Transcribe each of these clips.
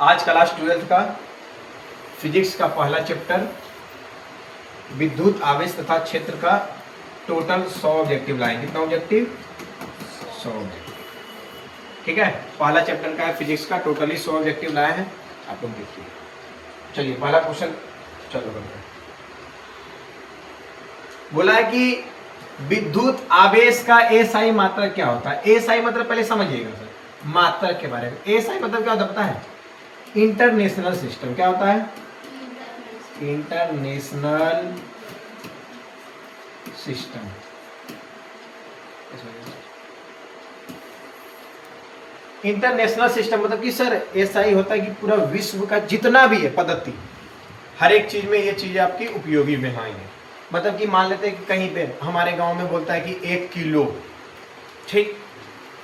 आज class 12th का physics का पहला चैप्टर विद्युत आवेश तथा क्षेत्र का टोटल 100 ऑब्जेक्टिव लाए। कितना ऑब्जेक्टिव? 100 ऑब्जेक्टिव। ठीक है, पहला चैप्टर का है फिजिक्स का, टोटली 100 ऑब्जेक्टिव लाए हैं। आप लोग देखिए। चलिए पहला क्वेश्चन चलो करते हैं। बोला है कि विद्युत आवेश का एसआई मात्रक क्या होता है। एसआई मतलब पहले समझिएगा सर मात्रक के बारे में। एसआई मतलब क्या होता है? International system. क्या होता है? International system. इंटरनेशनल सिस्टम मतलब कि सर एसआई होता है कि पूरा विश्व का जितना भी है पद्धति, हर एक चीज में ये चीजें आपकी उपयोगी में आएंगे। मतलब कि मान लेते हैं कि कहीं पे हमारे गांव में बोलता है कि 1 किलो, ठीक,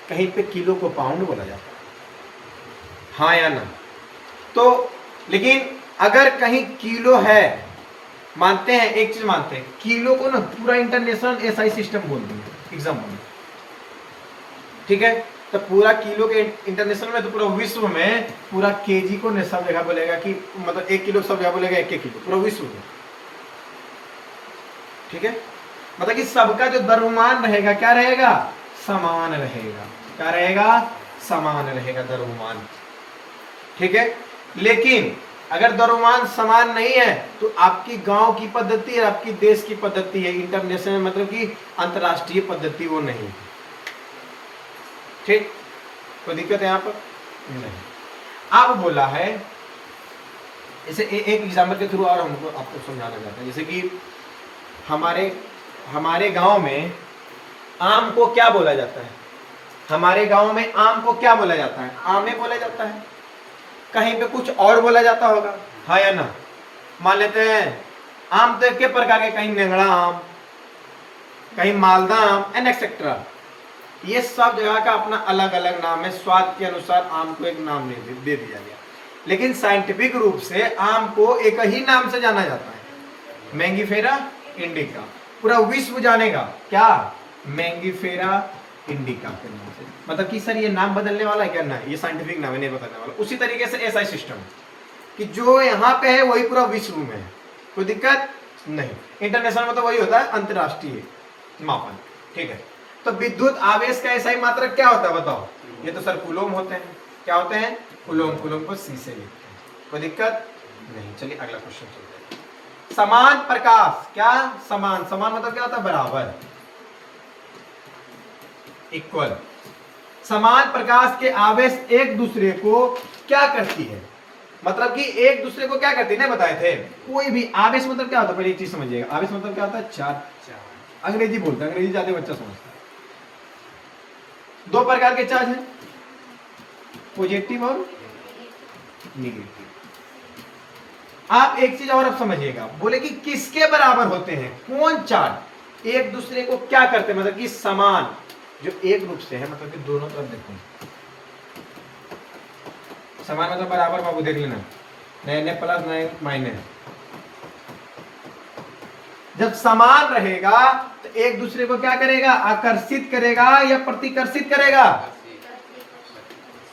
कहीं पे किलो को पाउंड बोला जाता है, हाँ या ना? तो लेकिन अगर कहीं किलो है, मानते हैं एक चीज मानते हैं, किलो को ना पूरा इंटरनेशनल एसआई सिस्टम बोल देंगे एग्जाम्पल, ठीक है? तो पूरा किलो के इंटरनेशनल में तो पूरा विश्व में पूरा केजी को ने सब जगह बोलेगा कि मतलब 1 किलो सब जगह बोलेगा 1 किलो पूरा विश्व में, ठीक है? मतलब कि सबका जो द्रव्यमान रहेगा क्या रहेगा? समान रहेगा। क्या रहेगा? समान रहेगा द्रव्यमान, ठीक है? लेकिन अगर द्रव्यमान समान नहीं है तो आपकी गांव की पद्धति और आपकी देश की पद्धति है इंटरनेशनल मतलब कि अंतरराष्ट्रीय पद्धति वो नहीं है, ठीक? कोई दिक्कत है यहाँ पर? नहीं। अब बोला है जैसे एक एग्जाम्पल के थ्रू और हमको आपको समझाना चाहते हैं। जैसे कि हमारे गांव में आम को क्या बोला जाता है? हमारे गांव में आम को क्या बोला जाता है? आमे बोला जाता है। कहीं पे कुछ और बोला जाता होगा, हाँ या ना? मान लेते हैं आम तो एक प्रकार के, कहीं नेंगड़ा आम, कहीं मालदा आम एंड एक्सेट्रा। ये सब जगह का अपना अलग अलग नाम है, स्वाद के अनुसार आम को एक नाम दे दिया गया। लेकिन साइंटिफिक रूप से आम को एक ही नाम से जाना जाता है, मैंगीफेरा इंडिका। पूरा विश्व जानेगा क्या? मैंगीफेरा इंडिका के नाम से। मतलब कि सर ये नाम बदलने वाला है क्या? नहीं, ये साइंटिफिक नाम है, नहीं बदलने वाला। उसी तरीके से एसआई सिस्टम कि जो यहाँ पे है वही पूरा विश्व में है, कोई दिक्कत नहीं। इंटरनेशनल मतलब वही होता है अंतरराष्ट्रीय मापन, ठीक है? तो विद्युत आवेश का एसआई मात्रक क्या होता है बताओ? ये तो सर कूलोम होते हैं। क्या होते हैं? कूलोम। कूलोम को सी से लिखते हैं, कोई दिक्कत नहीं। चलिए अगला क्वेश्चन चलते हैं। समान प्रकाश, क्या समान? समान मतलब क्या होता है? बराबर, इक्वल। समान प्रकाश के आवेश एक दूसरे को क्या करती है? मतलब कि एक दूसरे को क्या करती है ना, बताए थे। कोई भी आवेश मतलब क्या होता है? पहले एक चीज समझिएगा, आवेश मतलब क्या होता है? चार्ज। अंग्रेजी बोलते हैं, अंग्रेजी ज्यादा बच्चा समझता है। 2 प्रकार के चार्ज हैं, पॉजिटिव और नेगेटिव। आप एक चीज और अब समझिएगा, बोले कि किसके बराबर होते हैं? कौन चार्ज एक दूसरे को क्या करते हैं? मतलब कि समान, जो एक रूप से है, मतलब कि दोनों तरफ देखो समान मतलब बराबर। बाबू देख लेना, नए प्लस नए माइनस। जब समान रहेगा तो एक दूसरे को क्या करेगा? आकर्षित करेगा या प्रतिकर्षित करेगा?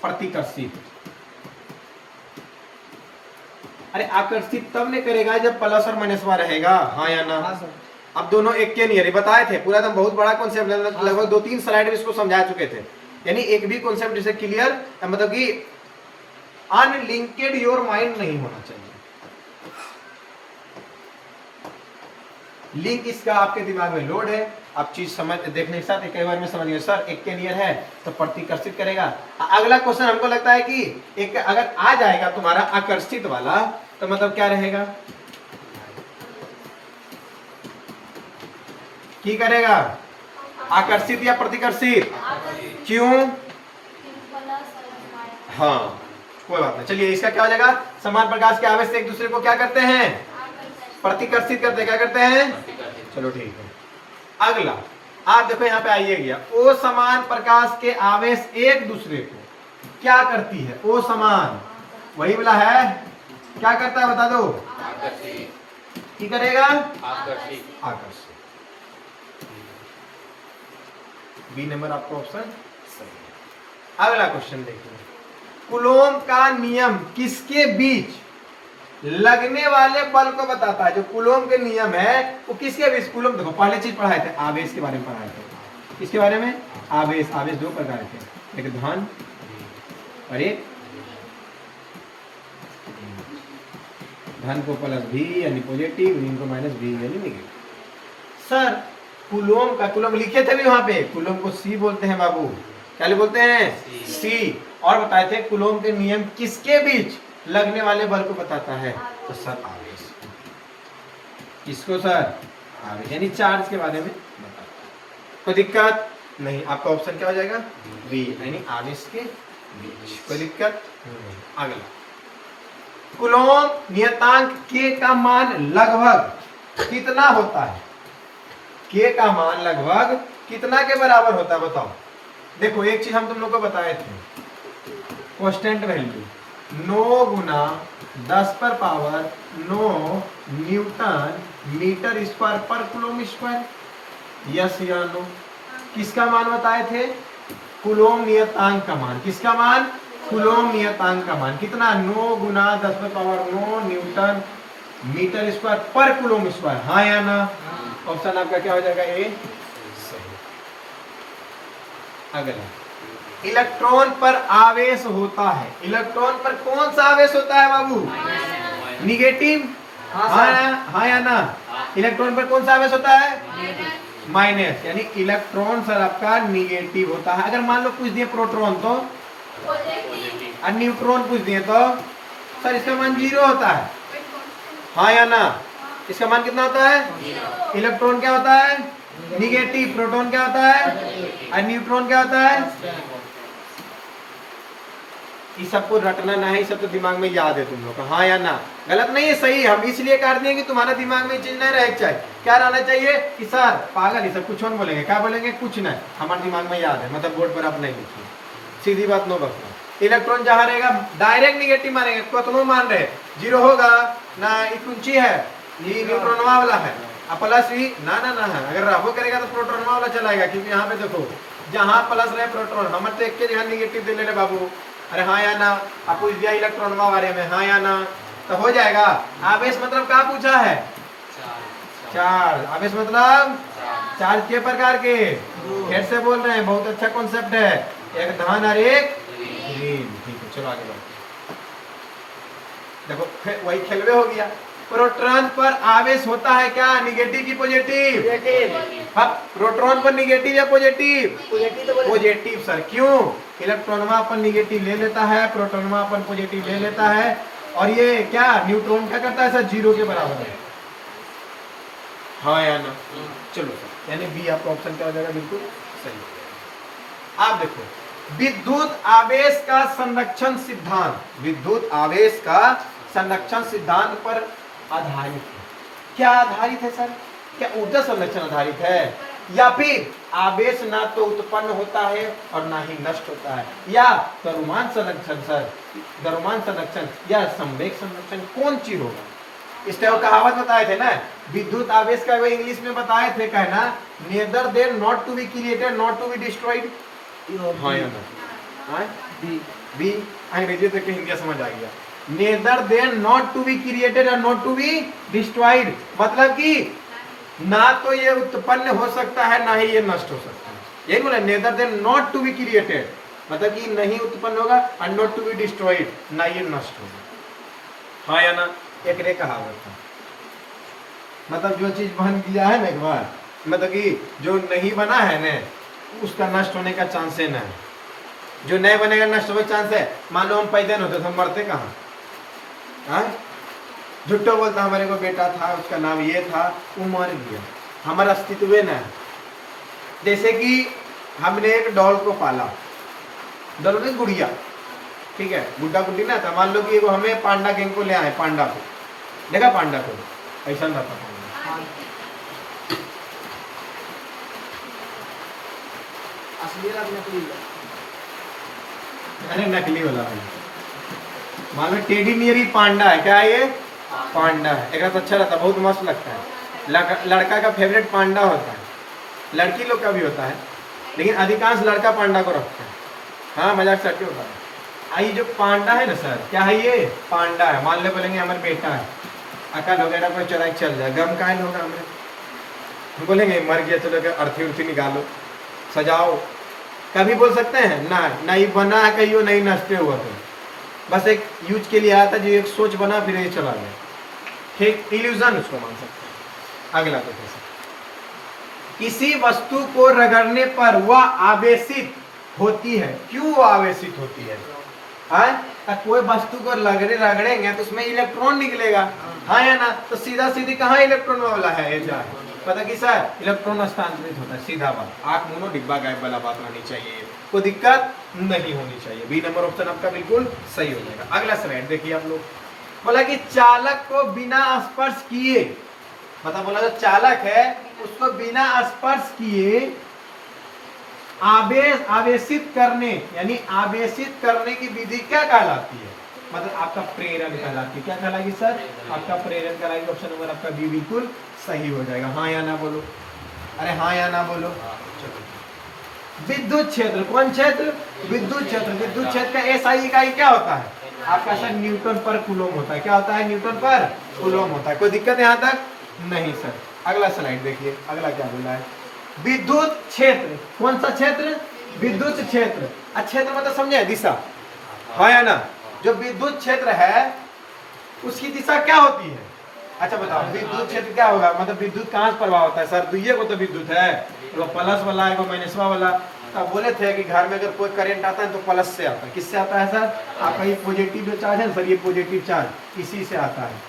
प्रतिकर्षित। अरे आकर्षित तब नहीं करेगा जब प्लस और माइनस में रहेगा, हाँ या ना? हाँ, अब दोनों एक के नियर बताए थे, पूरा एकदम बहुत बड़ा कॉन्सेप्ट, लगभग 2-3 स्लाइड में इसको समझा चुके थे। यानी एक भी कॉन्सेप्ट जैसे क्लियर मतलब कि अनलिंकेड योर माइंड नहीं होना चाहिए। लिंक इसका आपके दिमाग में लोड है, आप चीज समझ देखने के साथ एक बार में समझ गए सर एक के नियर है तो प्रतिकर्षित करेगा। अगला क्वेश्चन हमको लगता है कि एक अगर आ जाएगा तुम्हारा आकर्षित वाला तो मतलब क्या रहेगा? की करेगा? आकर्षित या प्रतिकर्षित? क्यों? हाँ कोई बात नहीं। चलिए इसका क्या हो जाएगा? समान प्रकाश के आवेश से एक दूसरे को क्या करते हैं? प्रतिकर्षित करते हैं। क्या करते हैं? चलो ठीक है। अगला आप देखो यहाँ पे आइए गया, ओ समान प्रकाश के आवेश एक दूसरे को क्या करती है? ओ समान वही वाला है, क्या करता है बता दो? आकर्षित। की करेगा? आकर्षित। आकर्षित। बी नंबर आपका ऑप्शन सही है। अगला क्वेश्चन देखिए, कूलोम का नियम किसके बीच लगने वाले बल को बताता है। जो कूलोम के नियम है वो किसके बीच, कूलोम देखो पहले चीज पढ़ाए थे, आवेश के बारे में पढ़ाए थे। किसके बारे में, आवेश। आवेश दो प्रकार के, एक धन और एक धन को प्लस भी यानी पॉजिटिव, ऋण को माइनस भी यानी नेगेटिव। सर कूलोम का, कूलोम लिखे थे भी वहां पे, कूलोम को सी बोलते हैं बाबू, क्या बोलते हैं, सी। और बताए थे कूलोम के नियम किसके बीच लगने वाले बल को बताता है, तो सर आवेश। किसको सर, आवेश, यानी चार्ज के बारे में बताता है। कोई दिक्कत नहीं, आपका ऑप्शन क्या हो जाएगा, बी, यानी आवेश के बीच। कोई दिक्कत नहीं। अगला, कूलोम नियतांक के का मान लगभग कितना होता है, के का मान लगभग कितना के बराबर होता है बताओ। देखो एक चीज हम तुम लोग को बताए थे, कांस्टेंट वैल्यू 9 गुना 10 पर पावर 9 न्यूटन मीटर स्क्वायर पर कूलोम स्क्वायर, यस या नो। किसका मान बताए थे, कूलोम नियतांक का मान। किसका मान, कूलोम नियतांक का मान कितना, 9 गुना 10 पर पावर 9 न्यूटन मीटर स्क्वायर पर कूलोम स्क्वायर, हाँ या ना। ऑप्शन आपका क्या हो जाएगा, ए सही। अगला, इलेक्ट्रॉन पर आवेश होता है, इलेक्ट्रॉन पर कौन सा आवेश होता है बाबू, निगेटिव, हाँ या ना। इलेक्ट्रॉन पर कौन सा आवेश होता है, माइनस, यानी इलेक्ट्रॉन सर आपका निगेटिव होता है। अगर मान लो पूछ दिए प्रोटॉन तो, और न्यूट्रॉन पूछ दिए तो सर इसका मान 0 होता है, हाँ या ना। इसका मान कितना होता है, इलेक्ट्रॉन क्या होता है, निगेटिव, प्रोटॉन क्या होता है, और न्यूट्रॉन क्या होता है। इस सबको रटना ना है, सब तो दिमाग में याद है तुम लोग का, हाँ या ना। गलत नहीं है, सही। हम इसलिए कर दिए कि तुम्हारे दिमाग में चीज नहीं रहे चाहिए, क्या रहना चाहिए कि सर पागल ये सब कुछ और बोलेंगे, क्या बोलेंगे, कुछ नहीं, हमारे दिमाग में याद है, मतलब बोर्ड पर आप नहीं लिखिए, सीधी बात नो बकना। इलेक्ट्रॉन जहां रहेगा डायरेक्ट निगेटिव मारेंगे, कतनो मान रहे 0 होगा ना, कुंची है, ये न्यूट्रॉनवा वाला है, प्लस भी ना ना ना है। अगर रहो करेगा तो प्रोटॉनवा वाला चलाएगा, क्योंकि यहाँ पे देखो जहां प्लस रहे प्रोटॉन, हमारे तो एक के जगह निगेटिव दे ले रहे बाबू। अरे हाँ या ना, आप पूछ दिया इलेक्ट्रॉनवा बारे में, हाँ या ना, तो हो जाएगा। आवेश मतलब क्या पूछा है, चार्ज। आवेश मतलब चार्ज के प्रकार के, फिर से बोल रहे हैं, बहुत अच्छा कॉन्सेप्ट है, एक धन और एक ऋण। ठीक है, चलो आगे बढ़ते। देखो फिर वही खेलवे हो गया। प्रोटॉन पर आवेश होता है क्या, निगेटिव की पॉजिटिव, अब प्रोटॉन पर निगेटिव या पॉजिटिव, पॉजिटिव सर। क्यों, इलेक्ट्रॉनवा अपन निगेटिव ले लेता है, प्रोटॉनवा अपन पॉजिटिव ले लेता है, और ये क्या न्यूट्रॉन क्या करता है सर, 0 के बराबर है, हाँ या ना। चलो सर, यानी बी आपका ऑप्शन क्या हो जाएगा, बिल्कुल सही। आप देखो, विद्युत आवेश का संरक्षण सिद्धांत, विद्युत आवेश का संरक्षण सिद्धांत पर आधारित है। क्या आधारित है सर, क्या ऊर्जा संरक्षण आधारित है, या फिर आवेश ना तो उत्पन्न होता है और ना ही नष्ट होता है, या द्रव्यमान संरक्षण सर, द्रव्यमान संरक्षण या संवेग संरक्षण, कौन चीज होगा। इस टाइप कहावत बताए थे ना, विद्युत आवेश का वे इंग्लिश में बताए थे, कहना neither there not to be created not to be destroyed, हाँ या ना, बी अंग्रेजी देख के हिंदी समझ आ गया। Neither there not to be created और नॉट टू बी डिस्ट्रॉयड, मतलब कि ना तो ये उत्पन्न हो सकता है ना ही ये नष्ट हो सकता है, यही बोला। Neither there not to be created मतलब कि नहीं उत्पन्न होगा, और नॉट टू बी डिस्ट्रॉयड ना ये नष्ट होगा, हाँ या ना। एक रे कहावत था, मतलब जो चीज बन गया है ना एक बार, मतलब कि जो नहीं बना है ना उसका नष्ट होने का चांस है ना, जो नहीं बनेगा नष्ट होने का चांस है। मान लो हम पैदा नहीं होते तो हम मरते कहाँ, झुट्टो बोलता हमारे को बेटा था, उसका नाम ये था, वो मर गया, हमारा अस्तित्व न है। जैसे कि हमने एक डॉल को पाला, डॉल में गुड़िया, ठीक है, गुड्डा गुड्डी ना था, मान लो कि वो हमें पांडा गैंग को ले आए, पांडा को देखा, पांडा को ऐसा ना था, अरे नकली वाला भाई। मान लो टेडी नियर ही पांडा है, क्या है ये, पांडा है, एक अच्छा रहता, बहुत मस्त लगता है। लड़का का फेवरेट पांडा होता है, लड़की लोग का भी होता है, लेकिन अधिकांश लड़का पांडा को रखता है, हाँ मजाक सच्ची होता है। आई जो पांडा है ना सर, क्या है ये? पांडा है। मान ले बोलेंगे हमारे बेटा है, अकल हो गया कोई चला चल जाए, गम कायल होगा हमें, हम बोलेंगे मर गया, चलो अर्थी उर्थी निकालो सजाओ, कभी बोल सकते हैं ना? नहीं बना है कहीं, नहीं नष्टे हुआ तो बस एक यूज के लिए आया था, जो एक सोच बना फिर ये चला गया, ठीक, इल्यूजन उसको मान सकते हैं। अगला तो कैसे, किसी वस्तु को रगड़ने पर वह आवेशित होती है, क्यों आवेशित होती है? कोई वस्तु को रगड़ेंगे तो उसमें इलेक्ट्रॉन निकलेगा, हाँ या ना? तो सीधा सीधी कहाँ इलेक्ट्रॉन वाला है ये जा, पता कि सर इलेक्ट्रॉन हस्तांतरित होता है, सीधा बात, आंख मुनो डिब्बा गायब वाला बात रहनी चाहिए, कोई दिक्कत नहीं होनी चाहिए। बी नंबर ऑप्शन आपका बिल्कुल सही हो जाएगा। अगला स्लाइड देखिए आप लोग, बोला कि चालक को बिना स्पर्श किए, मतलब बोला जो चालक है उसको बिना स्पर्श किए आवेशित करने, यानी आवेशित करने की विधि क्या कहलाती है? मतलब आपका प्रेरण कहलाती है। क्या कहलाएगी सर? आपका प्रेरण कहलाएगी। ऑप्शन नंबर आपका बी बिल्कुल सही हो जाएगा। हाँ या ना बोलो, अरे हाँ या ना बोलो। विद्युत क्षेत्र, कौन क्षेत्र? विद्युत क्षेत्र। विद्युत क्षेत्र का एसआई इकाई क्या होता है आपका सर? न्यूटन पर कूलम होता है। क्या होता है? न्यूटन पर कूलम होता है। कोई दिक्कत यहाँ तक नहीं सर। अगला स्लाइड देखिए, अगला क्या बोला है? विद्युत क्षेत्र, कौन सा क्षेत्र? विद्युत क्षेत्र। क्षेत्र मतलब समझे दिशा, हाँ या ना? जो विद्युत क्षेत्र है उसकी दिशा क्या होती है? अच्छा बताओ, विद्युत क्षेत्र क्या होगा? मतलब विद्युत कहाँ से प्रवाह होता है सर? दुइये को तो विद्युत है, वो प्लस वाला है, वो माइनसवा वाला। तो बोले थे कि घर में अगर कोई करंट आता है तो प्लस से आता है। किससे आता है सर? आपका ये पॉजिटिव जो चार्ज है सर, ये पॉजिटिव चार्ज इसी से आता है।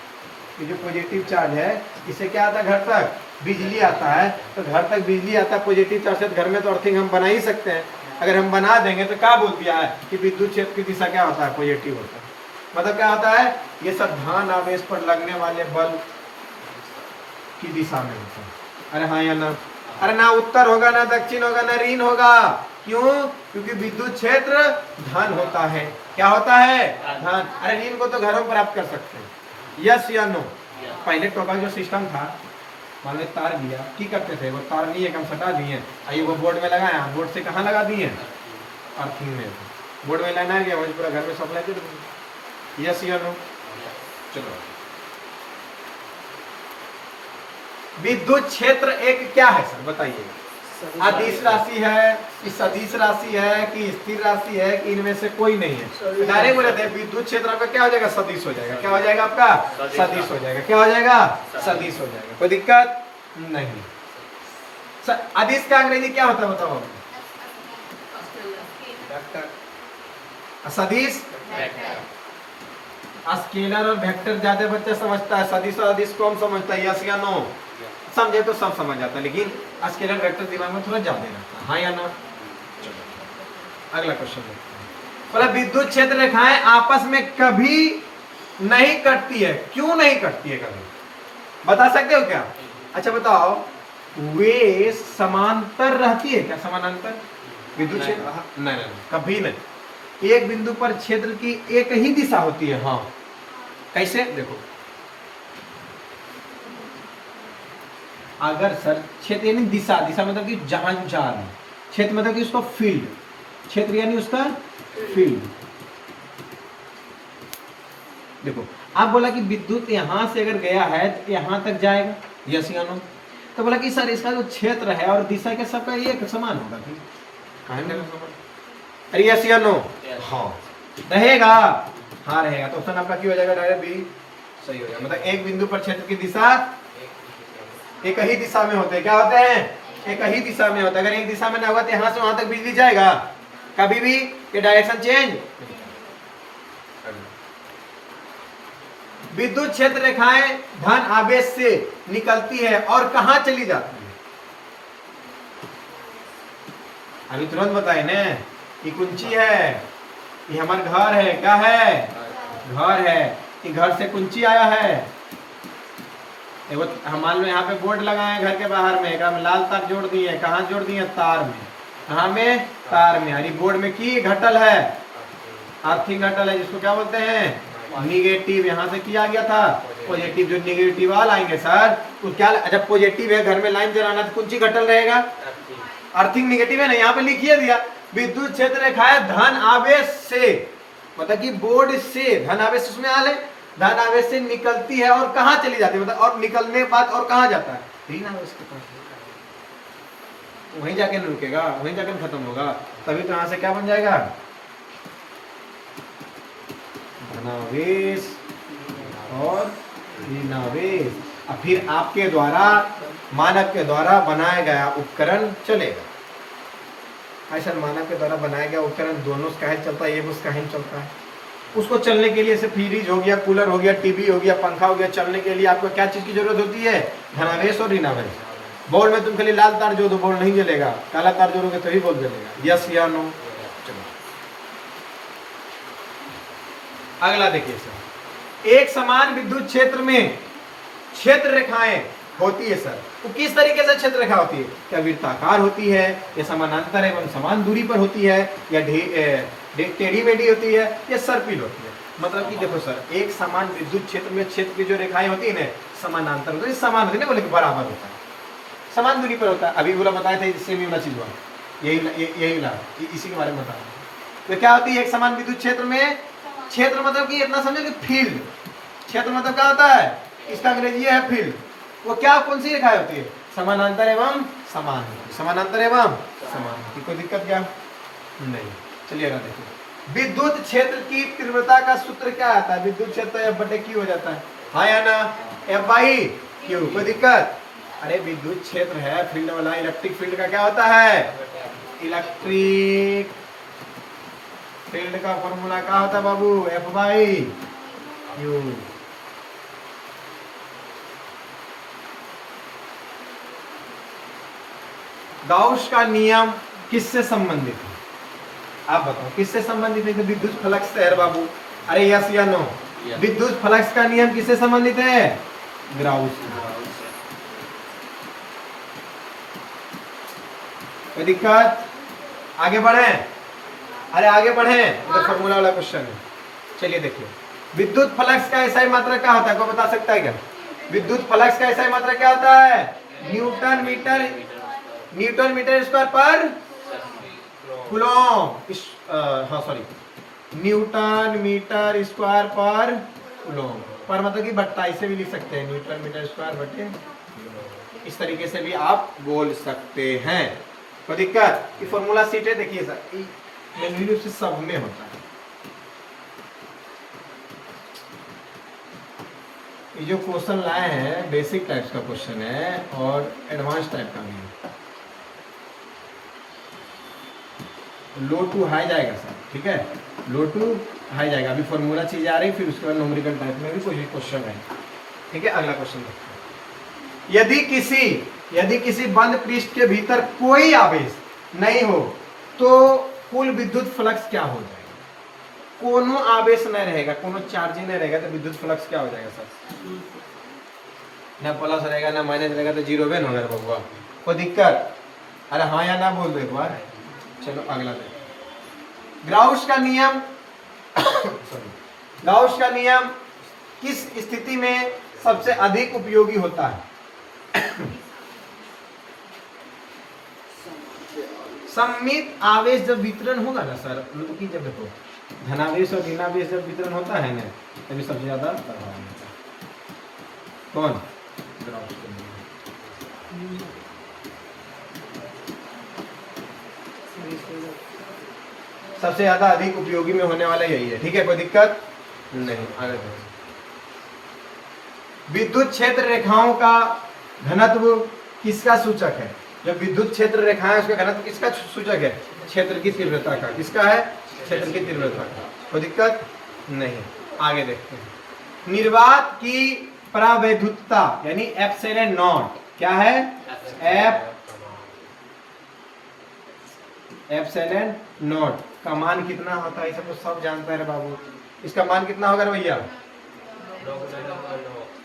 ये जो पॉजिटिव चार्ज है इससे क्या आता है? घर तक बिजली आता है। तो घर तक बिजली आता है पॉजिटिव चार्ज से, घर में तो अर्थिंग हम बना ही सकते हैं। अगर हम बना देंगे तो क्या बोल दिया है कि विद्युत क्षेत्र की दिशा क्या होता है? पॉजिटिव होता है। मतलब क्या होता है? ये सब धन आवेश पर लगने वाले बल की दिशा में होता है। अरे हाँ या ना? अरे ना उत्तर होगा, ना दक्षिण होगा, ना ऋण होगा। क्यों? क्योंकि विद्युत क्षेत्र धन होता है। क्या होता है? धन। अरे ऋण को तो घरों प्राप्त कर सकते हैं। यस या नो? पहले टोका जो सिस्टम था, मान लो तार दिया, की करते थे? वो तार नहीं है, हम सटा दिए, आइए वो बोर्ड में लगाया, बोर्ड से कहाँ लगा दिए? अर्थिंग में। बोर्ड में लगाना गया, वही पूरा घर में सप्लाई कर दिए। यस या नो? चलो, विद्युत क्षेत्र एक क्या है सर बताइए? अदिश राशि है कि सदिश राशि है कि स्थिर राशि है कि इनमें से कोई नहीं है? डायरेक्ट बोले थे विद्युत क्षेत्र आपका क्या हो जाएगा? सदिश हो जाएगा। क्या हो जाएगा आपका? सदिश हो जाएगा। क्या हो जाएगा? सदिश हो जाएगा। कोई दिक्कत नहीं। अदिश का अंग्रेजी क्या होता है बताओ? सदिश, स्केलर और वेक्टर ज्यादा बच्चा समझता है, सदिश और अदिश कम समझता है। यस या नो? समझे तो सब समझ जाता है, लेकिन स्केलर वेक्टर दिमाग में थोड़ा ज्यादा रहता है। हाँ या ना? अगला क्वेश्चन बोला विद्युत क्षेत्र रेखाएं आपस में कभी नहीं कटती है। क्यों नहीं कटती है कभी? बता सकते हो क्या? अच्छा बताओ, वे समांतर रहती है क्या? समानांतर विद्युत क्षेत्र? नहीं, कभी नहीं। एक बिंदु पर क्षेत्र की एक ही दिशा होती है। हाँ, कैसे? देखो, अगर सर क्षेत्र यानी दिशा, दिशा मतलब कि जहां जा रहा है, क्षेत्र मतलब कि उसका फील्ड, क्षेत्र यानी उसका फील्ड। देखो, आप बोला कि विद्युत यहां से अगर गया है तो यहां तक जाएगा। यस या नो? तो बोला कि सर इसका जो क्षेत्र है और दिशा के सबका एक समान होगा। अरे यस या नो? हाँ रहेगा। हाँ रहेगा। तो ऑप्शन आपका क्यों हो जाएगा? डायरेक्ट बी सही हो जाएगा। मतलब एक बिंदु पर क्षेत्र की दिशा एक ही दिशा में होते हैं। क्या होते हैं? एक ही दिशा में होता है। अगर एक दिशा में ना होगा तो यहां से वहां तक बिजली जाएगा कभी भी? ये डायरेक्शन चेंज। विद्युत क्षेत्र रेखाएं धन आवेश से निकलती है और कहां चली जाती है? अभी तुरंत बताए ना। ये कुंची है, ये हमारा घर है। क्या है? घर है। ये घर से कुंची आया है। हम मान लो यहाँ पे बोर्ड लगाए घर के बाहर में, एक लाल तार जोड़ दिए। कहाँ जोड़ दिए? तार में। कहाँ में? तार में। यानी बोर्ड में की घटल है, अर्थिंग घटल है, जिसको क्या बोलते हैं? निगेटिव। यहाँ से किया गया था पॉजिटिव। जो निगेटिव वाला आएंगे सर तो क्या? जब पॉजिटिव है, घर में लाइन जलाना तो कुंची घटल रहेगा, अर्थिंग निगेटिव है ना। यहाँ पे लिखिए दिया विद्युत क्षेत्र रेखाएं धन आवेश से मतलब कि बोर्ड से धनावेश उसमें आ ले, धनावेश से निकलती है और कहाँ चली जाती है, मतलब और निकलने के बाद और कहाँ जाता है, ऋणावेश के पास, वहीं जाके रुकेगा, वहीं जाके खत्म होगा। तभी तो यहाँ से क्या बन जाएगा, धनावेश और ऋणावेश। अब फिर आपके द्वारा, मानव के द्वारा बनाया गया उपकरण चलेगा। ऐसा मानव के द्वारा बनाया गया उपकरण दोनों का ही चलता है, एक उसका ही चलता है। उसको चलने के लिए, जैसे फ्रिज हो गया, कूलर हो गया, टीवी हो गया, पंखा हो गया, चलने के लिए आपको क्या चीज की जरूरत होती है, धनावेश और ऋणावेश। बॉल में तुम खाली लाल तार जोड़ो, बॉल नहीं जलेगा, काला तार जोड़ोगे तो ही बॉल जलेगा। यस या नो। चलो अगला देखिए सर, एक समान विद्युत क्षेत्र में क्षेत्र रेखाएं होती है सर, तो किस तरीके से क्षेत्र रेखा होती है, क्या वृत्ताकार होती है, या समानांतर एवं समान दूरी पर होती है, या टेढ़ी मेढ़ी होती है, या सर्पिल होती है। मतलब कि देखो सर, एक समान विद्युत क्षेत्र में क्षेत्र की जो रेखाएं होती है ना, समानांतर होती है, समान होती है ना, बोले बराबर होता है, समान दूरी पर होता है। अभी बोला बताया था इससे भी वाला चीज हुआ, यही ला इसी के बारे में बता रहा हूं। तो क्या होती है एक समान विद्युत क्षेत्र में, क्षेत्र मतलब कि इतना समझो कि फील्ड, क्षेत्र मतलब क्या होता है, इसका अंग्रेजी है फील्ड। वो क्या, कौन सी रेखाएं होती है, समानांतर एवं समान, समानांतर एवं समान। कोई दिक्कत क्या नहीं। चलिए अगला देखिए, विद्युत क्षेत्र की तीव्रता का सूत्र क्या आता है, विद्युत क्षेत्र F/Q हो जाता है, हाँ या ना, F/Q। कोई दिक्कत, अरे विद्युत क्षेत्र है फील्ड वाला, इलेक्ट्रिक फील्ड का क्या होता है, इलेक्ट्रिक फील्ड का फॉर्मूला क्या होता है बाबू, F/Q। गाउस का नियम किससे संबंधित है, आप बताओ किससे संबंधित है, विद्युत फ्लक्स से है बाबू। अरे यस या नो, विद्युत फ्लक्स का नियम किससे संबंधित है, गाउस। कोई दिक्कत, आगे बढ़े, अरे आगे बढ़े, तो फॉर्मूला वाला क्वेश्चन है। चलिए देखिए, विद्युत फ्लक्स का एसआई मात्रा क्या होता है, कोई बता सकता है क्या, विद्युत फ्लक्स का एसआई मात्रा क्या होता है, न्यूटन मीटर स्क्वायर पर कूलॉम, हाँ सॉरी, न्यूटन मीटर स्क्वायर पर कूलॉम, पर मतलब कि बट्टा, इसे भी लिख सकते हैं, न्यूटन मीटर स्क्वायर बटे, इस तरीके से भी आप बोल सकते हैं। कोई दिक्कत, ये फॉर्मूला सीट है, देखिए सर मैनुअली रूप से सब में होता है। ये जो क्वेश्चन लाए हैं बेसिक टाइप्स का क्वेश्चन है और एडवांस टाइप का भी है, लो टू हाई जाएगा सर, ठीक है, लो टू हाई जाएगा। अभी फॉर्मूला चीज आ रही, फिर उसके बाद न्यूमेरिकल टाइप में भी कोई क्वेश्चन है, ठीक है। अगला क्वेश्चन देखते हैं, यदि किसी बंद पृष्ठ के भीतर कोई आवेश नहीं हो तो कुल विद्युत फ्लक्स क्या हो जाएगा, कोनो आवेश नहीं रहेगा, कोनो चार्ज नहीं रहेगा, तो विद्युत फ्लक्स क्या हो जाएगा सर, ना प्लस रहेगा ना माइनस रहेगा, तो जीरो बेन होगा बबुआ। कोई दिक्कत, अरे हाँ या ना बोल दो एक बार। चलो अगला देखो, गाउस का नियम गाउस का नियम किस स्थिति में सबसे अधिक उपयोगी होता है, सममित आवेश जब वितरण होगा ना सर, मतलब कि जब देखो धनावेश और ऋणावेश जब वितरण होता है ना, तभी सबसे ज्यादा प्रभाव होता है। कौन, सबसे ज्यादा अधिक उपयोगी में होने वाला यही है, ठीक है, कोई दिक्कत नहीं। आगे विद्युत क्षेत्र रेखाओं का घनत्व किसका सूचक है, जो विद्युत क्षेत्र रेखाएं उसका घनत्व किसका सूचक है, क्षेत्र की तीव्रता का, किसका है, क्षेत्र की तीव्रता का। कोई दिक्कत नहीं। आगे देखते हैं, निर्वात की परावैद्युतता यानी एप्सिलॉन नॉट क्या है, एप्सिलॉन नॉट का मान कितना होता है, इसे तो सब जानता है बाबू। इसका मान कितना होगा भैया,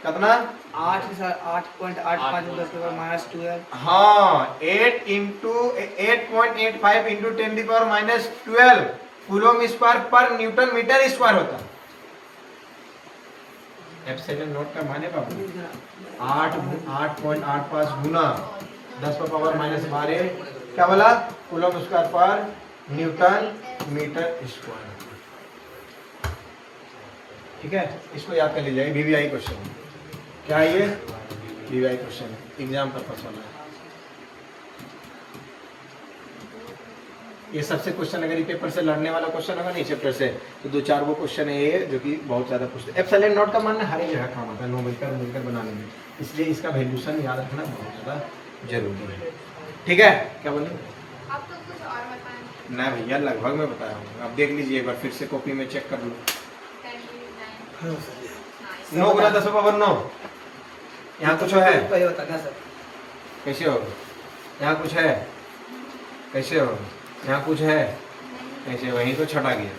कितना, 8.85 हाँ 8 इंटू 8.85 इंटू 10⁻12 कूलम स्क्वायर पर न्यूटन मीटर स्क्वायर होता है। एप्सिलॉन नॉट का मान है बाबू 8.85 गुना 10⁻⁻12 क्या बोला, कूलम स्क्वायर पर न्यूटन मीटर स्क्वायर। ठीक है, इसको याद कर लीजिए, वीवीआई क्वेश्चन। क्या है ये? वीवीआई क्वेश्चन है, एग्जाम पर्पस वाला है। ये सबसे क्वेश्चन अगर ये पेपर से लड़ने वाला क्वेश्चन होगा नहीं चैप्टर से, तो 2-4 वो क्वेश्चन है ये जो कि बहुत ज़्यादा पूछते हैं। एप्सिलॉन नॉट का मानना हर एक जगह काम आता है, मिलकर बनाने में, इसलिए इसका वैल्यूशन याद रखना बहुत ज़्यादा जरूरी है। ठीक है, क्या बोले? आप तो कुछ और बताएं। ना भैया, लगभग मैं बताया हूँ, आप देख लीजिए एक बार फिर से कॉपी में चेक कर लो। 9 गुना 10⁻9, यहाँ कुछ है? कैसे होगा? यहाँ कुछ है? कैसे होगा? यहाँ कुछ है? कैसे? वहीं तो छटा गया।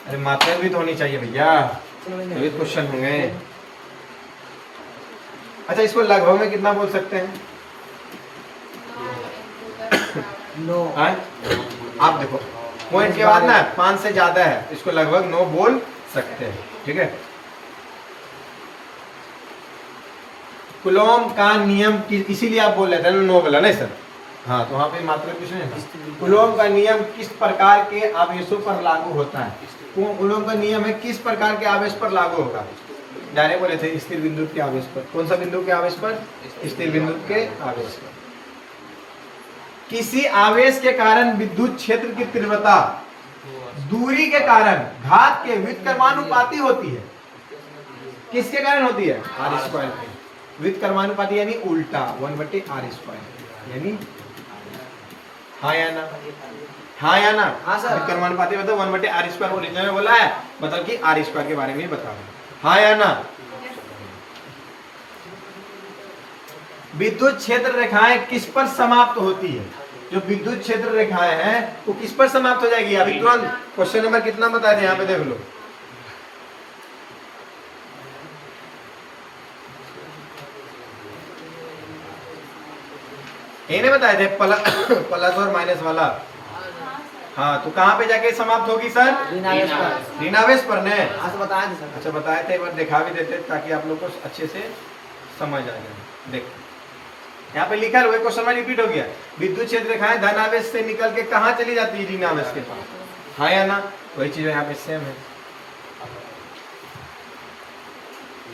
अरे मात्रा भी तो होनी चाहिए भैया, तभी क्वेश्चन होंगे। अच्छा, इसको लगभग में कितना बोल सकते हैं? 9 आप देखो पॉइंट के बाद ना 5 से ज्यादा है, इसको लगभग 9 बोल सकते हैं। ठीक है, कुलोम का नियम इसीलिए आप बोल रहे थे ना 9 बोला नहीं सर? हाँ, तो वहाँ पे मात्रा कुछ नहीं था। कुलोम का नियम किस प्रकार के आवेशों पर लागू होता है? कुलोम का नियम है किस प्रकार के आवेश पर लागू होगा? डायरेक्ट बोले थे स्थिर बिंदु के आवेश पर। कौन सा बिंदु के आवेश पर? स्थिर बिंदु के आवेश पर। किसी आवेश के कारण विद्युत क्षेत्र की तीव्रता दूरी के कारण घात के व्युत्क्रमानुपाती होती है। किसके कारण होती है? r²। व्युत्क्रमानुपाती यानी उल्टा 1/r², यानी हाँ या ना? हाँ या ना? हाँ सर। व्युत्क्रमानुपाती मतलब 1/r² ओरिजिनल में बोला है, मतलब कि r² के बारे में ही बता रहा हूं। हाँ या ना? विद्युत क्षेत्र रेखाएं किस पर समाप्त होती है? जो विद्युत क्षेत्र रेखाएं हैं वो किस पर समाप्त हो जाएगी? अभी तुरंत क्वेश्चन नंबर कितना बताए थे, यहाँ पे देख लो। इन्हें बताए थे प्लस और माइनस वाला। हाँ, तो कहाँ पे जाके समाप्त होगी सर? ऋणावेश पर ने। बताया था सर। अच्छा बताए थे, एक बार दिखा भी देते ताकि आप लोग को अच्छे से समझ आ जाए। देख, यहाँ पे लिखा है, क्वेश्चन में रिपीट हो गया। विद्युत क्षेत्र रेखाएं धनावेश से निकल के कहाँ चली जाती है? ऋणावेश के पास। हाँ या ना? वही चीज यहाँ पे सेम है।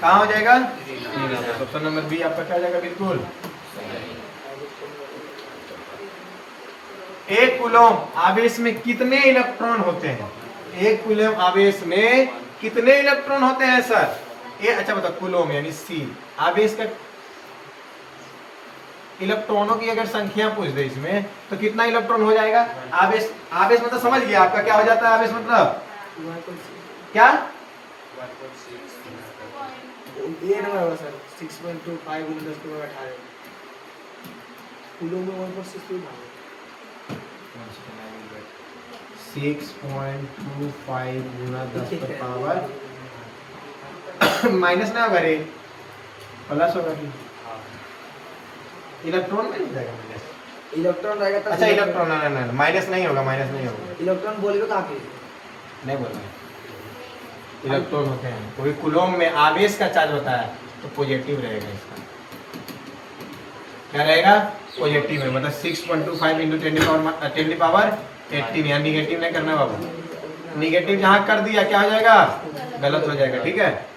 कहाँ हो जाएगा? ऑप्शन नंबर बी आपका क्या जाएगा? बिल्कुल। एक कूलम आवेश में कितने इलेक्ट्रॉन होते हैं? एक कूलम आवेश में कितने इलेक्ट्रॉन होते हैं सर? ये अच्छा बताओ, कूलम यानी सी आवेश का इलेक्ट्रॉनों की अगर संख्या पूछ दे इसमें तो कितना इलेक्ट्रॉन हो जाएगा? आवेश आवेश मतलब समझ गया आपका क्या हो जाता है? आवेश मतलब क्या? ये नंबर होगा सर 6.25 × 10⁻18 कूलम में 1.6 6.25 गुना 10 पर पावर माइनस ना होगा रे, प्लस होगा। इलेक्ट्रॉन में नहीं जाएगा माइनस, इलेक्ट्रॉन रहेगा तब। अच्छा इलेक्ट्रॉन ना माइनस नहीं होगा, माइनस नहीं होगा। इलेक्ट्रॉन बोलेगा कहाँ पे? नहीं बोल रहा, इलेक्ट्रॉन होते हैं। कोई कूलम में आवेश का चार्ज होता है तो पॉजिटिव रहेगा, इसका क्या रहेगा? पॉजिटिव है, मतलब 6.25 × 10⁻18 यहाँ निगेटिव नहीं करना बाबू। निगेटिव जहाँ कर दिया क्या हो जाएगा? गलत हो जाएगा। ठीक है,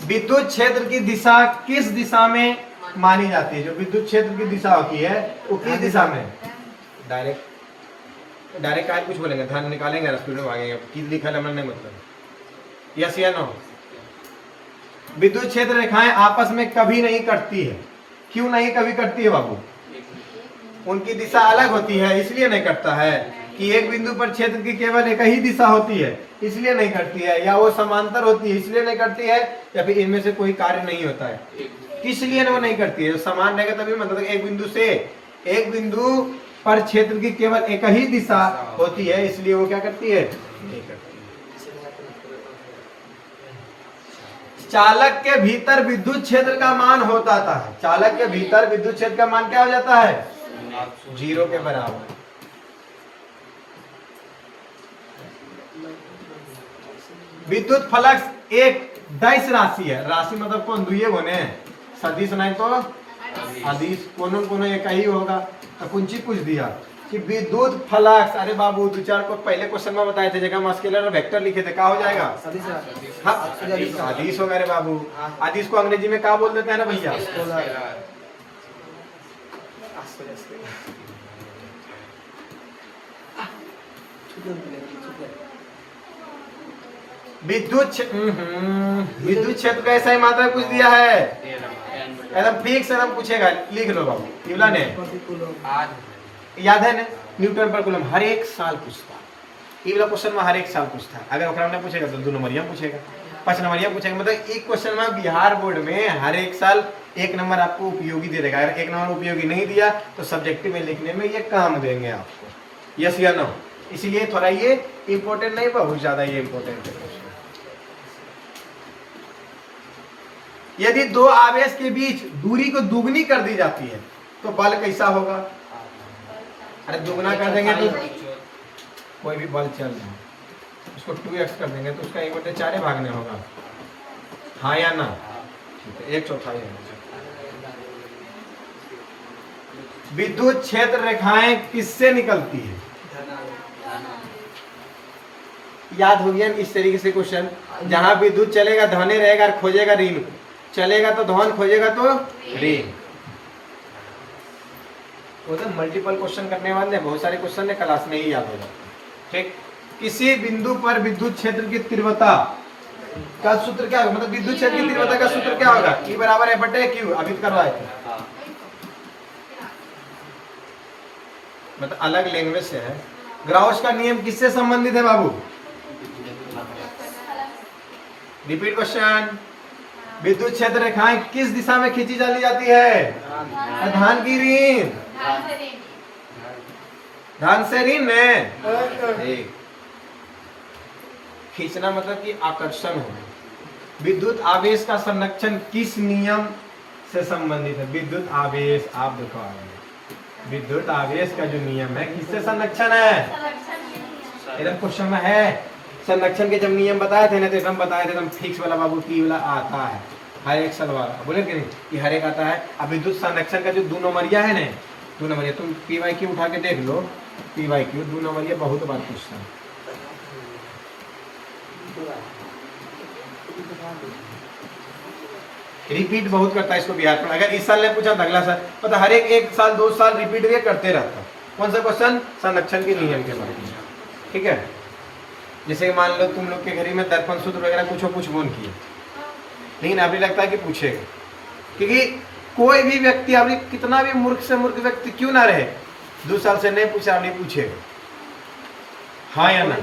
विद्युत क्षेत्र की दिशा किस दिशा में मानी जाती है? जो विद्युत क्षेत्र की दिशा होती है वो किस दिशा में? डायरेक्ट आज कुछ बोलेंगे, ध्यान निकालेंगे, स्पीड में भागेंगे। किस लिखा है नहीं मतलब यस या नो? विद्युत क्षेत्र रेखाएं आपस में कभी नहीं कटती है। क्यों नहीं कभी कटती है बाबू? उनकी दिशा अलग होती है, इसलिए नहीं कटता है कि एक बिंदु पर क्षेत्र की केवल एक ही दिशा होती है इसलिए नहीं कटती है, या वो समांतर होती है इसलिए नहीं कटती है, या फिर इनमें से कोई कार्य नहीं होता है। किस लिए वो नहीं करती है? समान रहेगा तभी, मतलब एक बिंदु पर क्षेत्र की केवल एक ही दिशा होती है इसलिए वो क्या करती है? नहीं करती। चालक के भीतर विद्युत क्षेत्र का मान होता है, चालक के भीतर विद्युत क्षेत्र का मान क्या हो जाता है? 0 के बराबर। विद्युत फ्लक्स एक डाइस राशि है। राशि मतलब कौन? दुइये गुने सदिश नहीं तो अदिश, कोनो कोनो एक ही होगा। तो कुंची पूछ दिया कि विद्युत फ्लक्स, अरे बाबू दो चार को पहले क्वेश्चन में बताए थे, जगह मस्कुलर और वेक्टर लिखे थे, क्या हो जाएगा? सदिश हाँ आदिश होगा रे बाबू। आदिश को अंग्रेजी में क्या बोल देते हैं ना भैया? विद्युत क्षेत्र का ऐसा ही मात्रा कुछ दिया है, एकदम फिक्स एकदम पूछेगा, लिख लो बाबू। इवला ने याद है ना, न्यूटन पर कूलम हर एक साल पूछता, ये वाला क्वेश्चन में हर एक साल पूछता। अगर ओकरा में पूछेगा तो 2 नंबरिया पूछेगा, 5 नंबरिया पूछेगा। मतलब एक क्वेश्चन में बिहार बोर्ड में हर एक साल 1 नंबर आपको उपयोगी दे देगा। अगर 1 नंबर उपयोगी नहीं दिया तो सब्जेक्टिव में लिखने में ये काम देंगे आपको, यस या नो। इसलिए थोड़ा ये इंपॉर्टेंट नहीं, बहुत ज्यादा ये इंपॉर्टेंट है। यदि 2 आवेश के बीच दूरी को दुगनी कर दी जाती है तो बल कैसा होगा? अरे दुगना कर देंगे तो कोई भी बल चल रहा है उसको 2x कर देंगे तो उसका 1/4 भागने होगा, हाँ या ना? ठीक है, 1/4 है। विद्युत क्षेत्र रेखाएं किससे निकलती है? याद हो गया इस तरीके से क्वेश्चन, जहां विद्युत चलेगा धने रहेगा और खोजेगा ऋण, चलेगा तो धन, खोजेगा तो ऋण। वो तो मल्टीपल क्वेश्चन करने वाले बहुत सारे क्वेश्चन ने क्लास में ही याद हो जाते। ठीक, किसी बिंदु पर विद्युत क्षेत्र की तीव्रता का सूत्र क्या होगा? मतलब विद्युत क्षेत्र की तीव्रता का सूत्र क्या होगा? E बराबर है बटे Q, अभी तो करवाए थे। मतलब अलग लैंग्वेज से है। ग्राउस का नियम किससे संबंधित है बाबू? Repeat question. विद्युत क्षेत्र रेखाएं किस दिशा में खींची चली जाती है? धान की ऋण, धान से ऋण में खींचना मतलब कि आकर्षण हो। विद्युत आवेश का संरक्षण किस नियम से संबंधित है? विद्युत आवेश, आप देखो विद्युत आवेश का जो नियम है किससे संरक्षण है? एकदम क्वेश्चन में है, संरक्षण के जब नियम बताए थे ना तो एकदम बताए थे, एकदम फिक्स वाला बाबू की वाला आता है हर एक साल वाला, बोले कि नहीं कि हर एक आता है। अब विद्युत संरक्षण का जो 2 नंबरिया है ना, 2 नंबरिया तुम PYQ उठा के देख लो, PYQ 2 नंबरिया बहुत बार पूछता है। रिपीट बहुत करता है इसको बिहार पर। अगर इस साल ने पूछा तो अगला साल, मतलब हर एक साल 2 साल रिपीट ये करते रहता। कौन सा क्वेश्चन? संरक्षण के नियम के बारे में। ठीक है, जैसे मान लो तुम लोग के घर में दर्पण सूत्र वगैरह कुछ बोल किए, लेकिन अभी लगता है कि पूछेगा, क्योंकि कोई भी व्यक्ति अभी कितना भी मूर्ख से मूर्ख व्यक्ति क्यों ना रहे, 2 साल से नहीं पूछा अभी पूछेगा, हाँ या ना?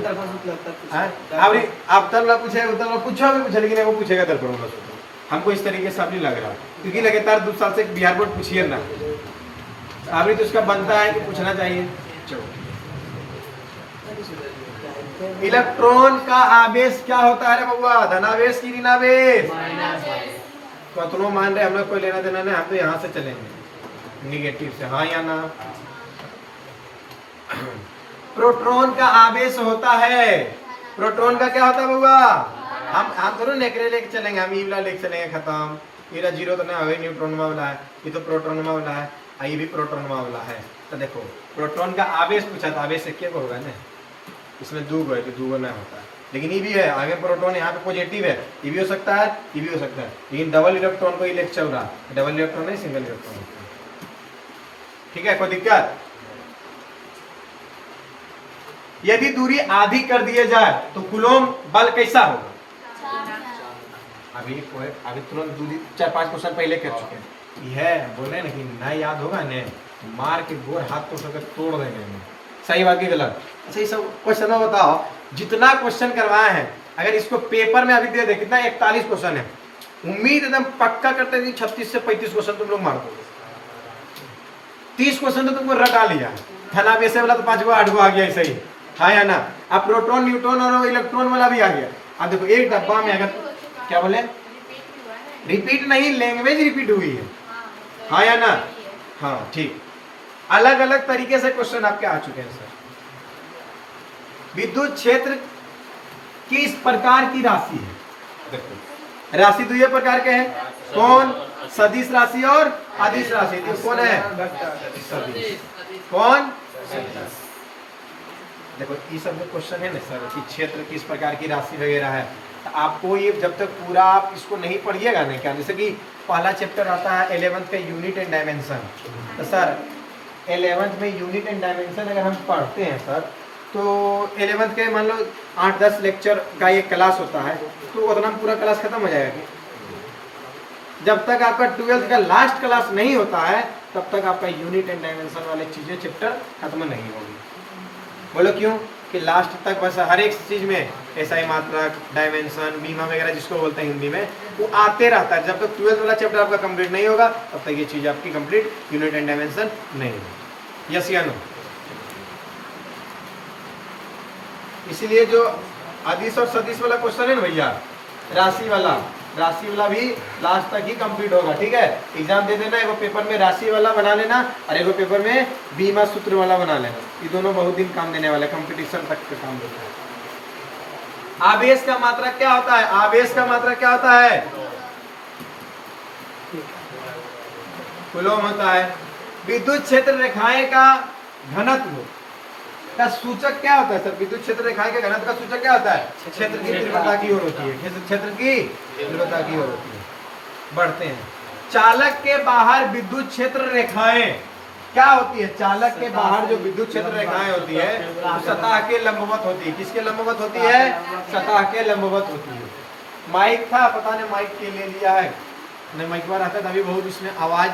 अभी आप तब पूछेगा, तब पूछो भी पूछा, लेकिन वो पूछेगा दर्पण वाला सूत्र। हमको इस तरीके से अभी लग रहा है, क्योंकि लगातार 2 साल से बिहार बोर्ड पूछिए ना, अभी तो उसका बनता है कि पूछना चाहिए। इलेक्ट्रॉन का आवेश क्या होता है रे बउआ? धनावेश की ऋणावेश? कतनो मान रहे हम लोग कोई लेना देना नहीं, हम तो यहाँ से चलेंगे निगेटिव से, हाँ या ना? प्रोटॉन का आवेश होता है, प्रोटॉन का क्या होता है बउआ? हम थोड़ा नेकरे लेके चलेंगे, हम ईवला लेके चलेंगे, खत्म। मेरा 0 तो नहीं होगा, न्यूट्रॉन वाला है, ये तो प्रोटॉन वाला है, ये भी प्रोटॉन वाला है। तो देखो प्रोटॉन का आवेश पूछा था, आवेश एक होगा ना, इसमें 2 है तो 2 नहीं होता है, लेकिन ये भी है आगे प्रोटॉन यहाँ पे पॉजिटिव है, ये भी हो सकता है, ये भी हो सकता है, लेकिन डबल इलेक्ट्रॉन को ये लेके चल रहा है, डबल इलेक्ट्रॉन नहीं सिंगल इलेक्ट्रॉन। ठीक है, कोई दिक्कत? यदि दूरी आधी कर दिए जाए तो कूलॉम बल कैसा होगा? अभी तुरंत 4-5 क्वेश्चन पहले कर चुके हैं, यह बोले ना कि नहीं याद होगा ने, मार के गोर हाथ तो सके तोड़ देंगे। सही बात की गलत? अच्छा ये सब क्वेश्चन में बताओ, जितना क्वेश्चन करवाए हैं अगर इसको पेपर में अभी दे दे, कितना 41 क्वेश्चन है, उम्मीद एकदम पक्का करते हैं 36 से 35 क्वेश्चन तुम लोग मार दोगे। 30 क्वेश्चन तो तुमको रटा लिया, धनावेश वाला तो 5 गो 8 गो आ गया सही, हाँ या ना? अब प्रोटॉन न्यूट्रॉन और इलेक्ट्रॉन वाला भी आ गया। अब देखो एक डब्बा में अगर क्या बोले, रिपीट नहीं, लैंग्वेज रिपीट हुई है, हाँ या ना? हाँ ठीक, अलग अलग तरीके से क्वेश्चन आपके आ चुके हैं सर। विद्युत क्षेत्र किस प्रकार की राशि है? देखो राशि 2 प्रकार के हैं, कौन? सदिश राशि और अदिश राशि। तो कौन है? सदिश। कौन? देखो ये सब जो क्वेश्चन है ना सर कि क्षेत्र किस प्रकार की राशि वगैरह है, तो आपको ये जब तक पूरा आप इसको नहीं पढ़िएगा ना, क्या जैसे कि पहला चैप्टर आता है 11th का यूनिट एंड डायमेंशन, तो सर 11th में यूनिट एंड डायमेंशन अगर हम पढ़ते हैं सर, तो 11th के मान लो 8-10 लेक्चर का ये क्लास होता है, तो उतना में पूरा क्लास खत्म हो जाएगा। जब तक आपका 12th का लास्ट क्लास नहीं होता है तब तक आपका यूनिट एंड डायमेंशन वाले चीज़ें चैप्टर खत्म नहीं होगी। बोलो क्यों? कि लास्ट तक बस हर एक चीज़ में एसआई मात्रक, डायमेंशन, बीमा वगैरह जिसको बोलते हैं हिंदी में, वो आते रहता है। जब तक 12th वाला चैप्टर आपका कंप्लीट नहीं होगा तब तक ये चीज़ आपकी कंप्लीट यूनिट एंड डायमेंशन नहीं होगी। यस या नो? इसीलिए जो अदिश और सदिश वाला क्वेश्चन है ना भैया, राशि वाला भी लास्ट तक ही कंप्लीट होगा। ठीक है, एग्जाम दे देना, एगो पेपर में राशि वाला बना लेना और एगो पेपर में बीमा सूत्र वाला बना लेना। ये दोनों बहुत दिन काम देने वाले, कंपटीशन तक का काम देता है। आवेश का मात्रा क्या होता है? आवेश का मात्रा क्या होता है? कूलम होता है। विद्युत क्षेत्र रेखाएं का घनत्व का सूचक क्या होता है सर? विद्युत क्षेत्र रेखाएं के घनत्व का सूचक क्या होता है? क्षेत्र की तीव्रता की ओर होती है। क्षेत्र की तीव्रता की ओर होती है। बढ़ते हैं। चालक के बाहर विद्युत क्षेत्र रेखाएं क्या होती है? चालक के बाहर जो विद्युत क्षेत्र रेखाएं होती है वो सतह के लंबवत होती है। किसके लंबवत होती है? सतह के लंबवत होती है। माइक था, पता नहीं माइक के ले लिया है नहीं, माइक पर आता था अभी बहुत, इसमें आवाज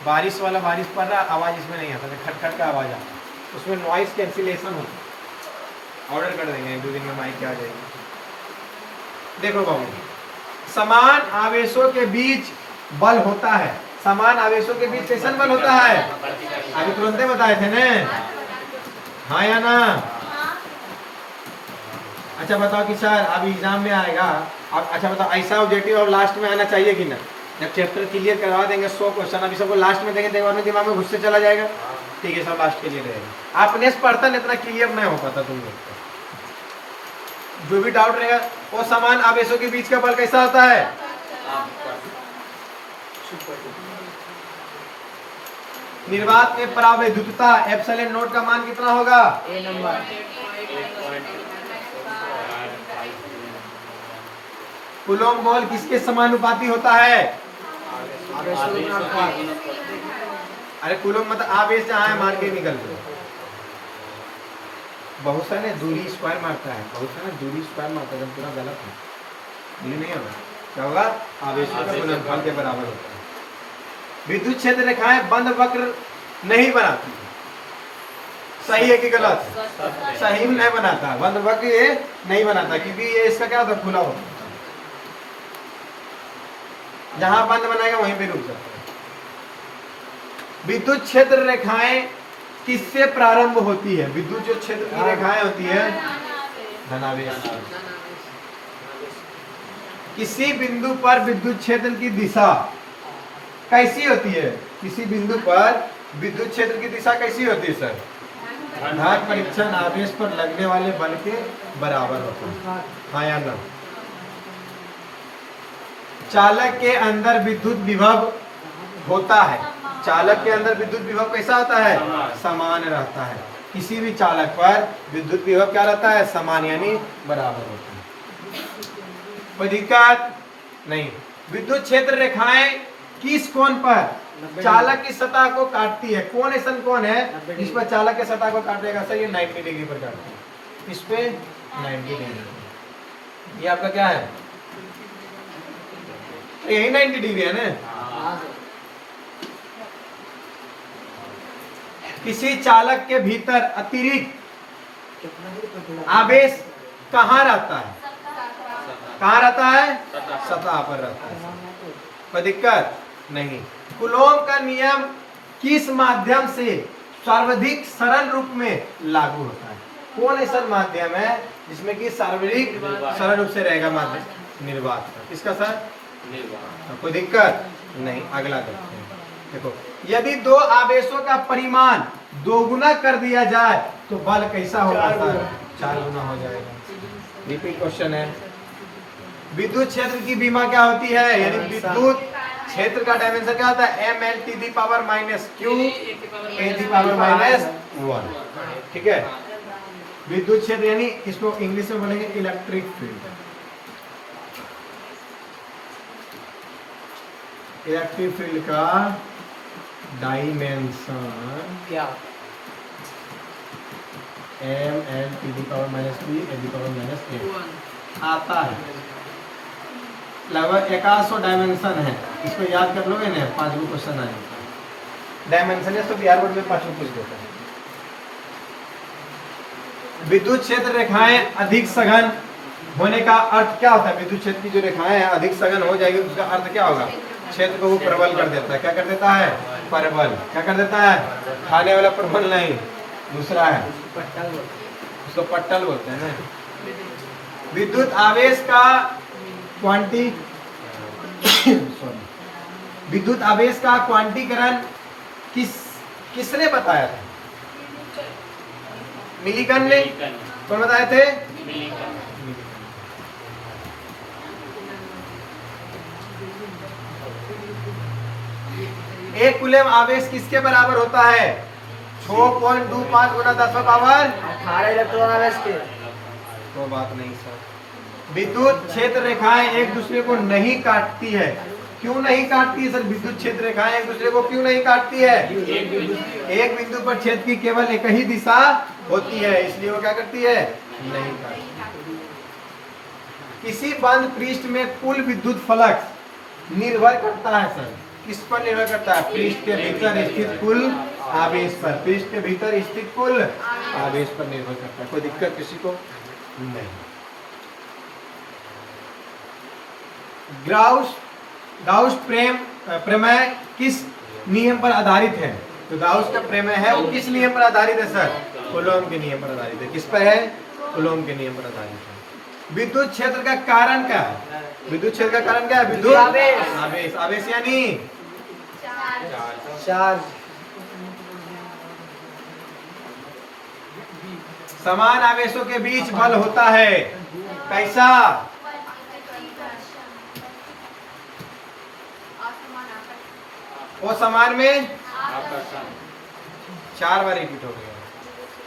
बारिश वाला, बारिश पड़ रहा, आवाज इसमें नहीं आता था, खटखट का आवाज आता, उसमें नॉइस कैंसिलेशन होता। ऑर्डर कर देंगे 1-2 दिन में माइक आ जाएगी। देखो बाबू, समान आवेशों के बीच बल होता है। समान आवेशों के बीच कैसा बल होता है? अभी तुरंत बताए थे ने, हाँ या ना? अच्छा बताओ कि सर अब एग्जाम में आएगा, अब अच्छा बताओ ऐसा ऑब्जेक्टिव अब लास्ट में आना चाहिए कि ना? जब चैप्टर क्लियर करवा देंगे 100 क्वेश्चन, अभी सबको लास्ट में देंगे, दिमाग में घुस से चला जाएगा। ठीक है, सब लास्ट के लिए रहेगा। आपने पढ़ता नहीं, इतना क्लियर नहीं हो पाता तुम लोग को। जो भी डाउट रहेगा, वो समान आवेशों के बीच का बल कैसा होता है? निर्वात में परावैद्युतता एप्सिलॉन नोट का मान कितना होगा? A number. कूलॉम बल किसके समानुपाती होता है? अरे कूलॉम मतलब आवेश जहाँ है मार के निकल दो। बहुत सा ना दूरी स्क्वायर मारता है, बहुत सा ना दूरी स्क्वायर मारता है, पूरा गलत है। ये नहीं होगा, क्या होगा? आवेशों का गुणनफल के बराबर होता है। विद्युत क्षेत्र रेखाएं बंद वक्र नहीं बनाती। सही है कि गलत? सही नहीं बनाता, बंद वक्र ये नहीं बनाता, क्योंकि ये इसका क्या होता है? खुला होता है। जहां बंद बनाएगा वहीं पे रुक जाता है। विद्युत क्षेत्र रेखाएं किससे प्रारंभ होती है? विद्युत जो क्षेत्र की रेखाएं होती है धनावेश। किसी बिंदु पर विद्युत क्षेत्र की दिशा कैसी होती है? किसी बिंदु पर विद्युत क्षेत्र की दिशा कैसी होती है सर? धन परीक्षण आवेश पर लगने वाले बल के बराबर होता है। हाँ या ना? चालक के अंदर विद्युत विभव होता है। चालक के अंदर विद्युत विभव कैसा होता है? समान रहता है। किसी भी चालक पर विद्युत विभव क्या रहता है? समान, यानी बराबर होता है। कोई दिक्कत नहीं। विद्युत क्षेत्र रेखाएं किस कोण पर चालक की सतह को काटती है? कौन ऐसा कौन है जिस पर चालक के सतह को काटेगा? सर ये 90 डिग्री पर काटती है। इस पे 90 डिग्री। ये आपका क्या है? यही 90 डिग्री है ना? किसी चालक के भीतर अतिरिक्त आवेश कहाँ रहता है? कहाँ रहता है? सतह पर रहता है। कोई दिक्कत नहीं। कूलॉम का नियम किस माध्यम से सर्वाधिक सरल रूप में लागू होता है? कौन ऐसा माध्यम है जिसमें कि सर्वाधिक सरल रूप से रहेगा? माध्यम निर्वात का। किसका सर? निर्वात। कोई दिक्कत नहीं। अगला देखते हैं। देखो, यदि दो आवेशों का परिमाण दोगुना कर दिया जाए तो बल कैसा होगा सर? 4 गुना हो जाएगा। रिपीट क्वेश्चन है। विद्युत क्षेत्र की बीमा क्या होती है? यानी विद्युत क्षेत्र का डायमेंशन क्या होता है? ml to the power minus q a to the power minus 1। ठीक है, विद्युत क्षेत्र यानी इसको इंग्लिश में बोलेंगे इलेक्ट्रिक फील्ड। इलेक्ट्रिक फील्ड का डायमेंशन क्या mL⁻⁻⁴ आता है। लगभग 100 डायमेंशन है, इसको याद कर लोगे ना, 5 गो क्वेश्चन आएंगे। डायमेंशन है तो बिहार बोर्ड में 5 पूछ देता है। विद्युत क्षेत्र रेखाएं अधिक सघन होने का अर्थ क्या होता है? विद्युत क्षेत्र की जो रेखाएं हैं अधिक सघन हो जाएगी, उसका अर्थ क्या होगा? क्षेत्र को वो प्रबल कर देता है। क्या कर देता है? परबल। क्या कर देता है? खाने वाला परबल नहीं, दूसरा है, उसको पट्टल बोलते हैं ना। विद्युत आवेश का विद्युत आवेश का क्वांटीकरण किसने बताया था? मिलीकन ने। कौन बताए थे? एक कूलम आवेश किसके बराबर होता है? 6.25 गुना 10⁻⁸ 18 इलेक्ट्रॉन आवेश के। तो बात नहीं सर। विद्युत क्षेत्र रेखाएं एक दूसरे को नहीं काटती है। क्यों नहीं काटती है सर? विद्युत क्षेत्र रेखाएं एक दूसरे को क्यों नहीं काटती है? एक बिंदु पर क्षेत्र की केवल एक ही दिशा होती है, इसलिए वो क्या करती है? नहीं काटती। किसी बंद पृष्ठ में कुल विद्युत फ्लक्स निर्भर करता है सर, किस पर निर्भर करता है? पृष्ठ के भीतर स्थित कुल आवेश पर। पृष्ठ के भीतर स्थित कुल आवेश पर निर्भर करता है। कोई दिक्कत किसी को नहीं। गाउस प्रमेय किस नियम पर आधारित है? तो गाउस का प्रमेय है वो किस नियम पर आधारित है सर? कूलॉम के नियम पर आधारित है। किस पर है? कूलॉम के नियम पर आधारित है। विद्युत क्षेत्र का कारण क्या है? विद्युत क्षेत्र का कारण क्या है? विद्युत आवेश। आवेश यानी चार्ज। समान आवेशों के बीच बल होता है। कैसा? वो समान में 4 बार रिपीट हो गया।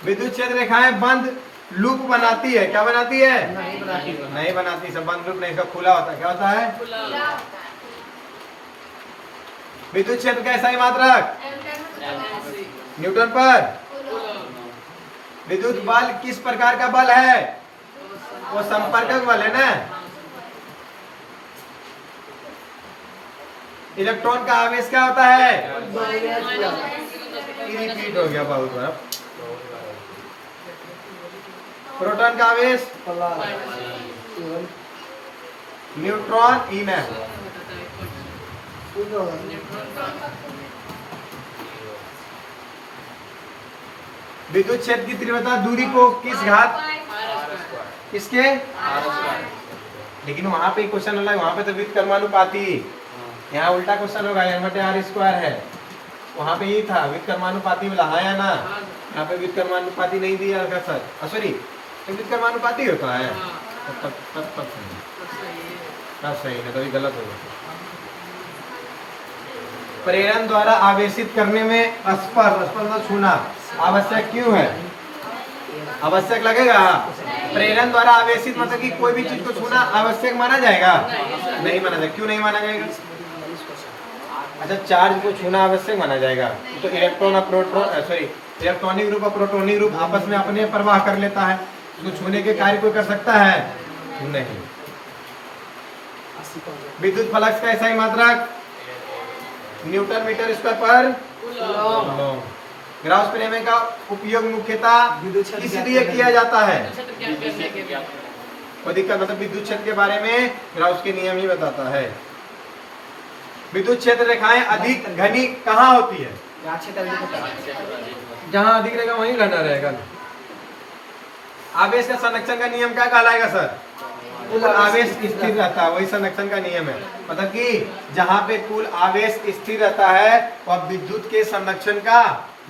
विद्युत क्षेत्र रेखाएं बंद लूप बनाती है। क्या बनाती है? नहीं बनाती। सब बंद लूप नहीं, इसका खुला होता है। क्या होता है? विद्युत क्षेत्र का SI मात्रक न्यूटन पर। विद्युत बल किस प्रकार का बल है? वो संपर्कक बल है ना। इलेक्ट्रॉन का आवेश क्या होता है? रिपीट हो गया बहुत बार। प्रोटॉन का आवेश न्यूट्रॉन इन है। विद्युत क्षेत्र की तीव्रता दूरी को किस घात? किसके? लेकिन वहां पे क्वेश्चन अलग, वहां पे तो व्युत्क्रमानुपाती। यहाँ उल्टा क्वेश्चन होगा, r² है। वहां पे ये था व्युत्क्रमानुपाती वाला, हाँ या ना? यहाँ पे व्युत्क्रमानुपाती नहीं दिया सर। सॉरी, व्युत्क्रमानुपाती होता है। तब सही है, तो गलत होगा। प्रेरण द्वारा आवेशित करने में स्पर्श छूना आवश्यक क्यों है? आवश्यक लगेगा। प्रेरण द्वारा आवेशित मतलब कि कोई भी चीज को छूना आवश्यक माना जाएगा? नहीं माना जाएगा। क्यों नहीं माना जाएगा? अच्छा, चार्ज को छूना आवश्यक माना जाएगा। तो इलेक्ट्रॉन और प्रोटॉन, सॉरी, इलेक्ट्रॉनिक ग्रुप और प्रोटोनिक ग्रुप आपस में अपने प्रवाह कर लेता है। उसको छूने के कार्य कोई कर सकता है? नहीं। विद्युत फ्लक्स का SI मात्रक न्यूटन मीटर स्क्वायर पर कूलॉम। ग्राउस प्रमेय का उपयोग मुख्यतः किस लिए किया जाता है? दिक्कत मतलब विद्युत क्षेत्र के बारे में ग्राउस के नियम ही बताता है। विद्युत क्षेत्र रेखाएं अधिक घनी कहाँ होती है? जहाँ अधिक रहेगा वहीं घना रहेगा। आवेश का संरक्षण का नियम क्या कहलाएगा सर? कुल आवेश स्थिर रहता है, वही संरक्षण का नियम है। मतलब कि जहाँ पे कुल आवेश स्थिर रहता है वह विद्युत के संरक्षण का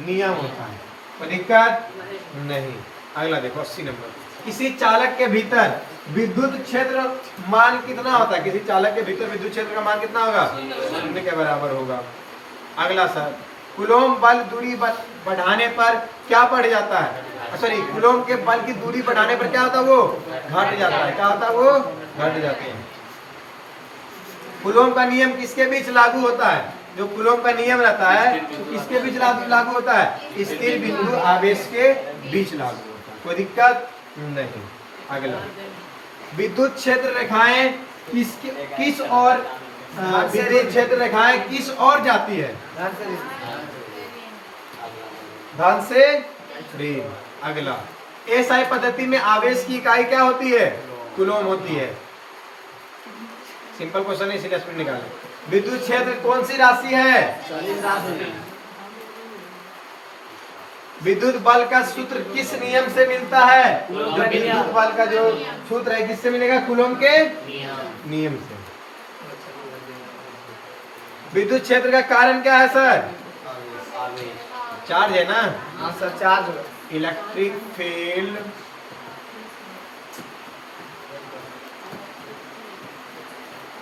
नियम होता है। कोई दिक्कत नहीं। अगला देखो 80 नंबर। किसी चालक के भीतर विद्युत क्षेत्र मान कितना होता है? किसी चालक के भीतर विद्युत क्षेत्र का मान कितना होगा? 0 के बराबर होगा। अगला सर, कूलॉम बल दूरी बढ़ाने पर क्या बढ़ जाता है, सॉरी कूलॉम के बल की दूरी बढ़ाने पर क्या होता है, वो घट जाता है। क्या होता है, वो घट जाते हैं। कूलॉम का नियम किसके बीच लागू होता है, जो कूलॉम का नियम रहता है तो किसके बीच लागू होता है, स्थिर बिंदु आवेश के बीच लागू होता है। कोई दिक्कत नहीं। अगला, विद्युत क्षेत्र रेखाएं किस और विद्युत क्षेत्र रेखाएं किस और जाती है, धन से ऋण। अगला, एसआई पद्धति में आवेश की इकाई क्या होती है, कूलॉम होती है। सिंपल क्वेश्चन है इसलिए स्पीड निकालें। विद्युत क्षेत्र कौन सी राशि है, विद्युत बल का सूत्र किस नियम से मिलता है, जो विद्युत बल का जो सूत्र है किससे मिलेगा, कूलॉम के नियम से। विद्युत क्षेत्र का कारण क्या है सर, चार्ज है ना। हाँ sir, charge. Electric field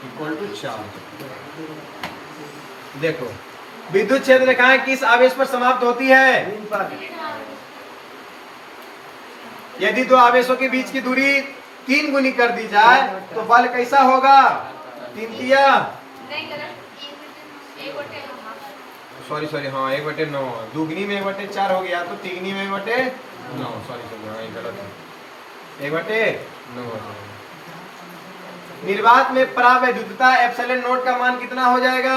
equal to charge. देखो, विद्युत क्षेत्र रेखाएं किस आवेश पर समाप्त होती है, यदि दो आवेशों के बीच की दूरी 3 गुनी कर दी जाए तो बल कैसा होगा, 3 तिया, नहीं गलत, एक बटे सॉरी हाँ 1/9, दुगनी में 1/4 हो गया तो तिगनी में 1/9, सॉरी हाँ ये गलत है, 1/9 हो जाएगा। निर्वात में परावैद्युतता एप्सिलॉन नोट का मान कितना हो जाएगा,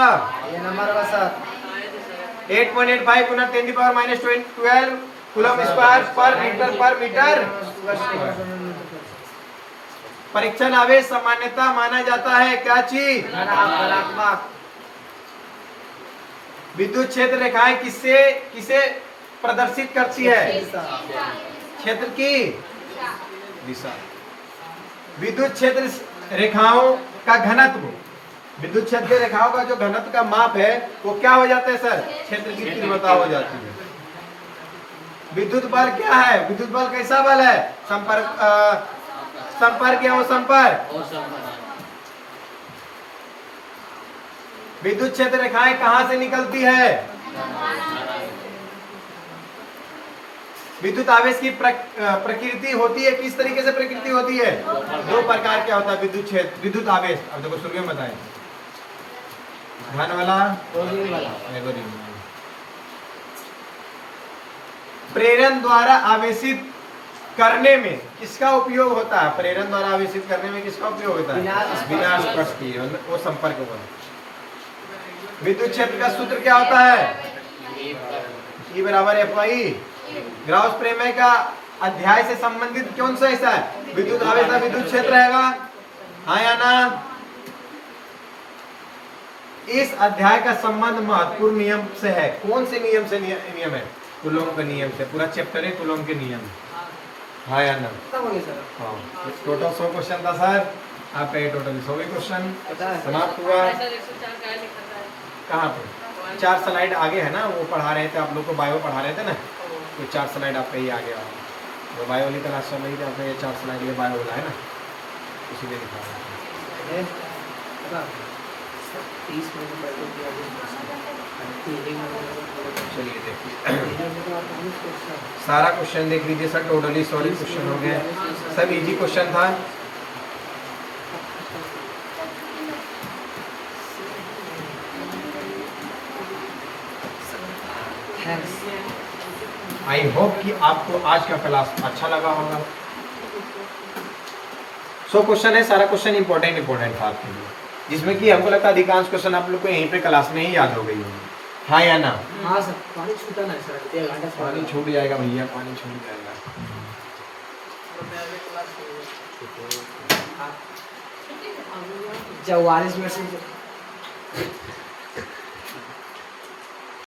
ये नंबर बस सर 8.85 × 10⁻12 कूलम स्क्वायर पर मीटर। परीक्षण आवेश सामान्यता माना जाता है क्या चीज, धनात्मक। विद्युत क्षेत्र रेखाएं किसे प्रदर्शित करती है, क्षेत्र की दिशा। विद्युत क्षेत्र रेखाओं का घनत्व, विद्युत क्षेत्र के रेखाओं का जो घनत्व का माप है वो क्या हो जाता है सर, क्षेत्र की तीव्रता हो जाती है। विद्युत बल क्या है, विद्युत बल कैसा बल है, संपर्क या असंपर्क। विद्युत क्षेत्र रेखाएं कहां से निकलती है, विद्युत आवेश की प्रकृति होती है, किस तरीके से प्रकृति होती है, 2 प्रकार क्या होता है विद्युत क्षेत्र, विद्युत आवेश। अब देखो शुरू में बताएं, धन वाला, प्रेरण द्वारा आवेशित करने में किसका उपयोग होता है, प्रेरण द्वारा आवेशित करने में किसका उपयोग होता है, बिना स्पर्श किए, वो संपर्क होगा। विद्युत क्षेत्र का सूत्र क्या होता है, E = F/I। ग्राउस प्रमेय का अध्याय से संबंधित कौन सा हिस्सा है, विद्युत आवेश का विद्युत क्षेत्र रहेगा, हाँ या ना। इस अध्याय का संबंध महत्वपूर्ण नियम से है, कौन से नियम से नियम है, कूलॉम के नियम से। पूरा चैप्टर है कूलॉम के नियम, हाँ या ना। हाँ, टोटल 100 क्वेश्चन था सर आपका, ये टोटल 100 क्वेश्चन समाप्त हुआ। कहाँ पे 4 स्लाइड आगे है ना, वो पढ़ा रहे थे आप लोग को, बायो पढ़ा रहे थे ना, तो 4 स्लाइड आपका ये आगे वाला, वो बायो वाली क्लास चल रही थी, आपका ये 4 स्लाइड ये बायो वाला है ना, इसीलिए दिखा रहा है। चलिए देखिए, सारा क्वेश्चन देख लीजिए सर, टोटली 100 क्वेश्चन हो गए, सब इजी क्वेश्चन था। आई होप कि आपको आज का क्लास अच्छा लगा होगा। 100 क्वेश्चन है, सारा क्वेश्चन इंपॉर्टेंट था आपके लिए, जिसमें कि हमको लगता है अधिकांश क्वेश्चन आप लोग को यहीं पे क्लास में ही याद हो गई होंगी, हाँ या ना। हाँ सर, पानी छूटा ना सर, 1 घंटा पानी छूट जाएगा भैया, पानी छूट जाएगा। जब 44 मिनट से